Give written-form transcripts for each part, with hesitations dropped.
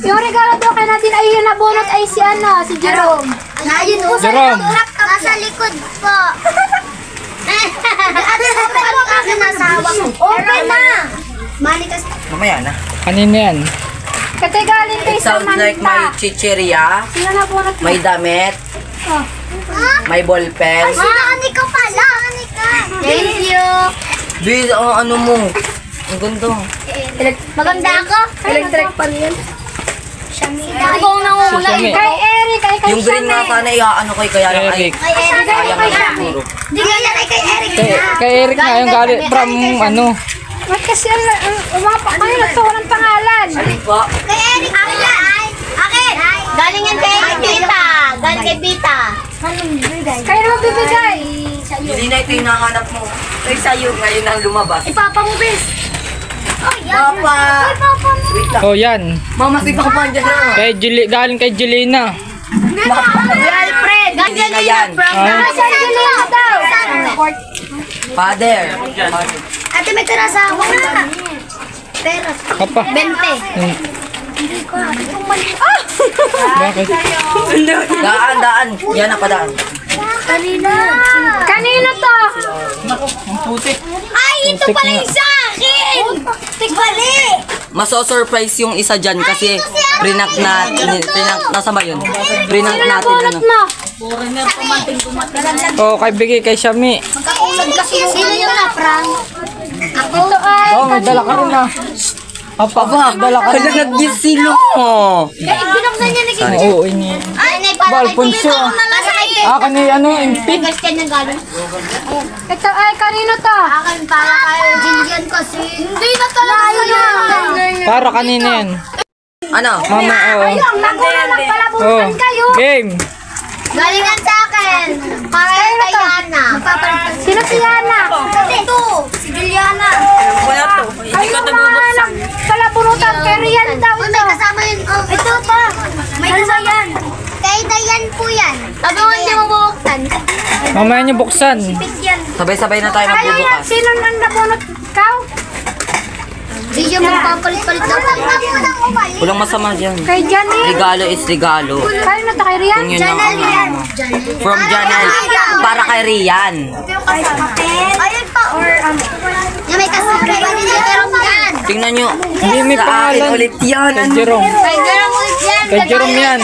Yung regalo daw kay natin ay yung nabunot ay si si Jerome. Jerome. Nasa likod po. Open na! Manikas. Mamaya na. Kanina yan. Kasi galing kay It sounds like may chicheria, Sino nabunot mo? may damit, Oh. may ballpen. Ay, sinakani ka pala. Thank you. Bis, ano mo? Ang ganda. Maganda ako. Electric pan yan. Ako ang nangungula. Shami. Kay Eric, ay kay Yung green nga sana ano kay kaya lang ay Eric. Kay Eric. sayang na siguro. Di nga yan ay kay Eric. Kay Eric nga yung galing from ano. Ba't kasi mga kanina to ng pangalan? Alin po? Kay Eric. Akin. Galing yan kay Pita. Galing kay Pita. Kayo naman bibigay. Hindi na ito yung nahanap mo. Kay sa'yo ngayon ang lumabas. Ipapa mo, bis. Oh, yan. Papa! Ay, papa mo. Wait lang. Oh, yan. Mama, sita ko pa dyan na. Galing kay Jelena. Alfred. Hindi na yan. Nasa Jelena daw. Father. Ate, may tira sa ako na. Pero, Papa. 20. Bakit? Daan. Yan na padaan. Kanino to? Ay, ito pala yung sa akin! Tigbali! Maso-surprise yung isa dyan kasi prinak nasa ba yun? Prinak Sino natin nabunot ano. mo? Oh, bigay kay Shami. Magkakulad kasi yung sino yung na-prank? Ako? Ito ay Oh, may dala ka rin na. Papa, dala ka rin. Nag-gisilo. Binuksan niya na Oo, ini. Ay, nay, para kay Alfonso. Nasa kay Kani MP. Christian yung galing. ito ay kanino to? Akin para kay Jillian kasi. Hindi na talaga yun. Para kanina yan. Ano? Mama, oh. Ayun, nagulang Oh, nagpalabutan kayo. game. Galingan sa akin. Para kay Yana. Magpapalit. Sino si Yana? Ito, si Juliana. Wala to. Hindi ko ito bubuksan. Palabunutan kay Rian daw Uy, ito. may kasama yun. Oh, ito pa. May kasama yan. Kay Dayan po yan. Sabi mo hindi mo bubuksan. Mamaya niyo buksan. Yan. Sabay-sabay na tayo Kayo yan, magbubukas. sino nang nabunot ikaw? Hindi siya magpapalit-palit daw. Walang masama dyan. Kay Janelle. Regalo is regalo. Kayo na to kay Rian? Kung yun lang ang ano mo. From Janelle. Para kay Rian. Ayun pa. Or yung may kasama. Pero yan. Tingnan nyo. Hindi may Sa akin pangalan. ulit yan. Kay Jerome. Kay Jerome ulit yan. Kay Jerome yan.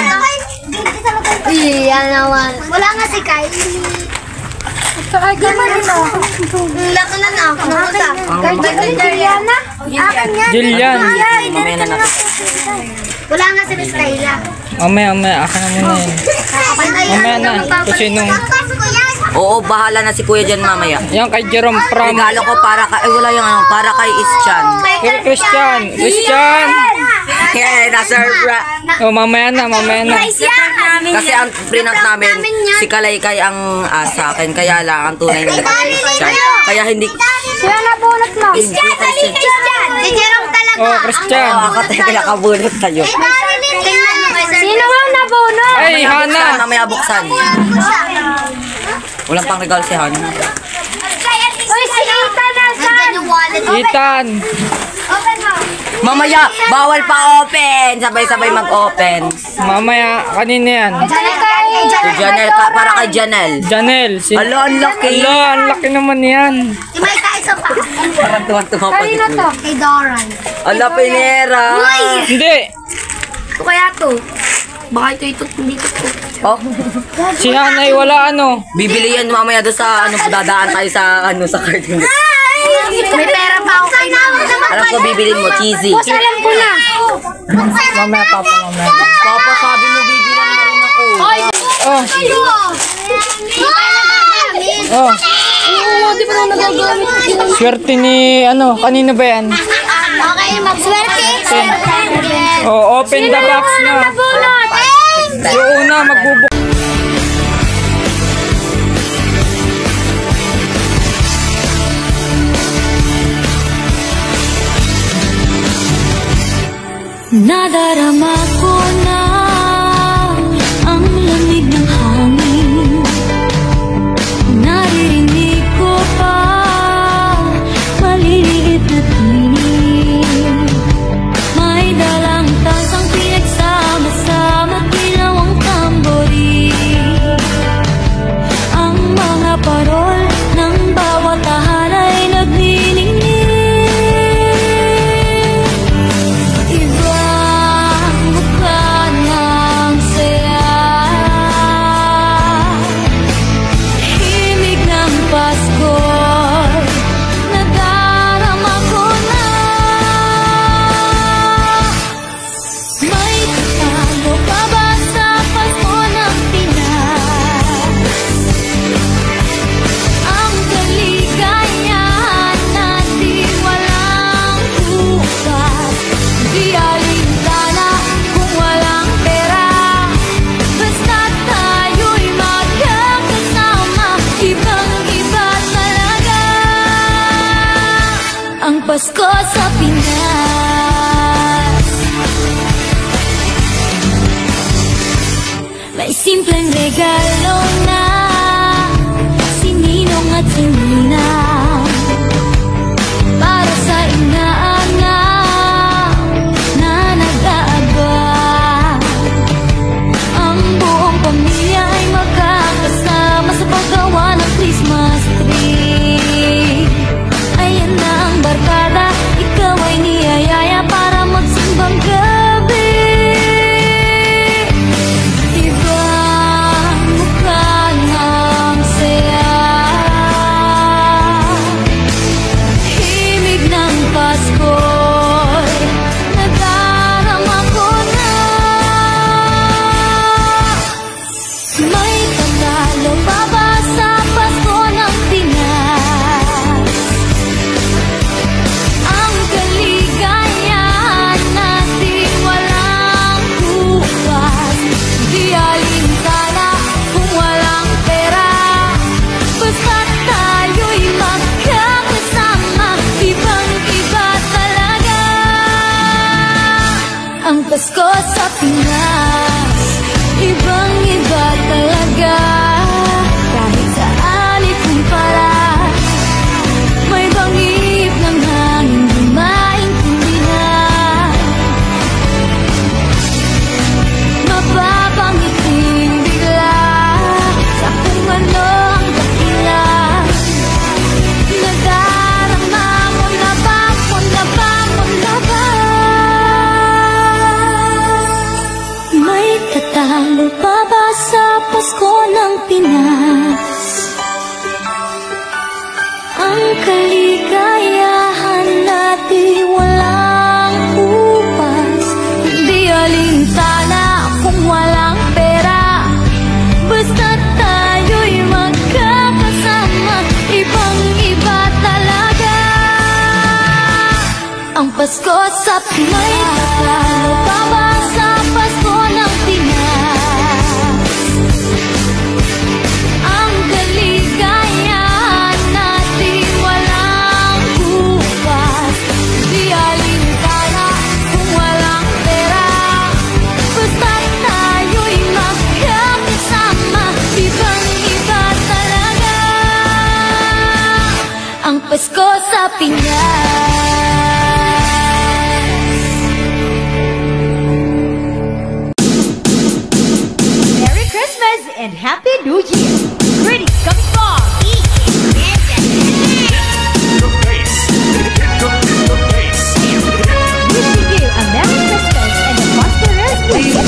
Yan naman. Wala nga si Kylie. Ito ay kanino? Laki na na. Kamusta? Kay Juliana? Akin yan. Jillian. Mamaya na natin. Wala nga si Miss Kayla. Mamaya. Akin na muna yan. Mamaya na. Kasi nung... Oo, bahala na si Kuya dyan mamaya. Yan kay Jerome from... Regalo ko para kay... wala yung ano. Para kay Ischan. Kay Christian. Christian! Yeah, na-surprise. Oh, mamaya na. Kasi ang prinant namin, si Kalaykay ang sa akin. Kaya lang, ang tunay na Ischan. Kaya hindi... Sino nabunot mo? Si Jerome talaga. Oh, Christian. Oo, ako tayo nakabulot tayo. Sino ang nabunot? Ay, Hana. Mamaya buksan. Walang pang regalo si Hana. Uy, si Ethan nasan? Yung wallet. Ethan. Open mo. Mamaya, bawal pa open. Sabay-sabay mag-open. Mamaya. Kanina yan. Si Janelle, para kay Janelle. Janelle. Alo, ang laki. Ang laki naman yan. May kaisa pa. Parang tuwa-tuwa pa si Kanino to? Kuya. Kay Doran. Ala, pinera. Hindi. Ito kaya to. Baka ito dito po. Oh, Si Hanay wala ano. bibili yan mamaya doon sa ano, dadaan tayo sa ano, sa cartoon. May pera pa ako kay naman naman. Alam ko bibilin mo, cheesy. Boss, alam ko na. Mamaya, Papa. Mamaya. Papa, sabi mo bibilan mo rin ako. Oh. Oh. Di pa na nagagamit. Swerte ni ano. Kanina ba yan? Okay, magswerte. Oh, open the box na. Nabunot. Yung una magbubuk. Nadarama ko na ang lamig ng hangin. Naririnig ko pa maliliit na tinig. May dalang Pasko sa Pinas. May simpleng regalo na si Ninong at si Ninang para sa inaanak na nag-aabang. Ang buong pamilya ay magkakasama sa paggawa ng Christmas tree. Ayan na ang barkada, ikaw ay niyayaya para magsimbang gabi. Ibang mukha ng saya, himig ng Pasko'y nadarama ko na. May panalo pa ba sa Pasko ng Pinas? Ang kaligayahan natin walang bukas. Di alintana kung walang pera, basta't tayo'y magkakasama. Ibang-iba talaga ang Pasko sa Pinas. Ibang-iba talaga. Kahit saan ikumpara, may bangib ng hangin di maintindihan. Mapapangiting bigla sa kung ano ang dakilan. Nadarama mo na ba, mo na ba, mo na ba? May tatalo pa ba sa Pasko ng Pinas? Ang kaligayahan natin walang upas. Di alintana kung walang pera, basta't tayo'y magkakasama. Ibang-iba talaga ang Pasko sa Pinas. May tatalo pa ba sa Pasko ng Pinas? Ang kaligayahan natin walang bukas. Di alintana kung walang pera, basta't tayo'y magkakasama. Ibang-iba talaga ang Pasko sa Pinas. Merry Christmas and Happy New Year! Greetings coming from wishing you a Merry Christmas and a prosperous New Year!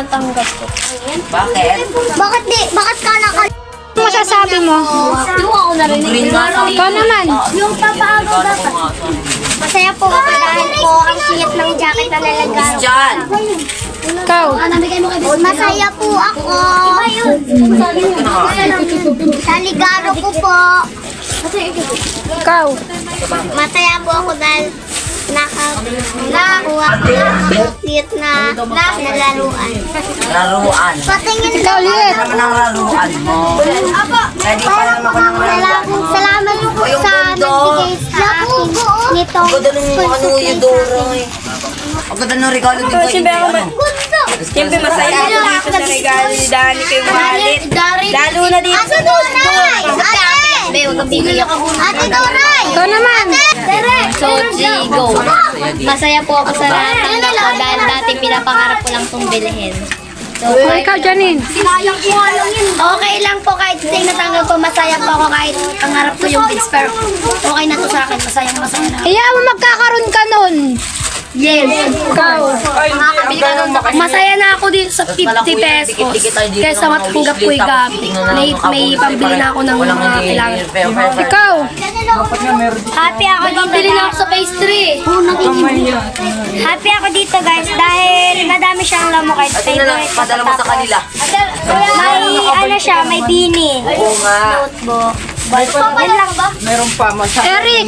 ng tanggap ko. Bakit? Bakit ka naka... Ano masasabi mo? Yung ako narinig. Ikaw naman. Yung papaagaw dapat. Masaya po ako dahil po ang siyat ng jacket na nalagaro. Diyan. Ikaw. Masaya po ako. Sa ligaro ko po. Ikaw. Masaya po ako dahil nakakuha ko ng siyat na laruan. Laruan. Patingin Ikaw, Liet. Ano naman ang laruan mo? Pwede pa lang ako ng laruan. Salamat po Yung sa mundo. nagbigay sa akin nito. Ang ganda ng ano yung Dora eh. Ang ganda ng regalo din ko yung ano. Siyempre masaya ako dito sa regalo ni Dani kay Wallet. Lalo na dito sa Doray! Ate Doray! Ikaw naman. So, Jigo. Masaya po ako sa natanggap ko dahil dati pinapangarap ko lang itong bilhin. So, Ikaw, Janine. okay lang po kahit hindi natanggap ko, masaya po ako kahit pangarap ko yung bids, pero okay na to sa akin, masaya na. Kaya mo magkakaroon ka nun. Yes. Ikaw. Masaya na ako dito sa 50 pesos. Kaysa matanggap ko yung gamit. May pambili na ako ng mga kailangan. Ikaw. Happy ako dito. Pambili na ako sa phase 3. Happy ako dito guys dahil madami siyang lamo kahit At na lang, padala mo sa kanila. May ano siya, may bini. Oo nga. Notebook. Yan lang ba? Meron pa, Eric.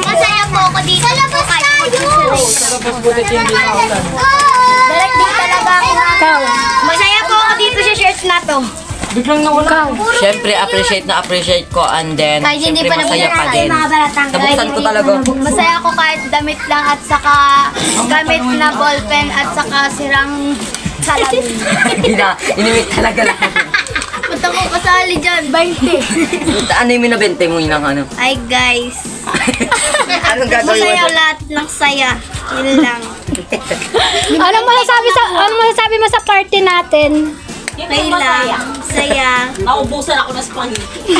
Masaya po ako dito. Sa labas tayo! Tapos bulit yung dinautan. Direct din talaga ako. Ikaw. Masaya po ako dito sa shirts na to. Biglang nawala. Siyempre, appreciate ko and then, Kahit hindi siyempre pa masaya pa din. baratang. Nabuksan ko talaga. Masaya ako kahit damit lang at saka gamit na ballpen at saka sirang salamin. Hindi na, inimik talaga lang. Punta ko kasali dyan, 20. Ano yung minabente mo yun ang ano? Ay guys, Anong gagawin mo? masaya lahat ng saya. Yun lang. Anong masasabi mo sa party natin? Okay lang. Saya. Naubusan ako ng spaghetti.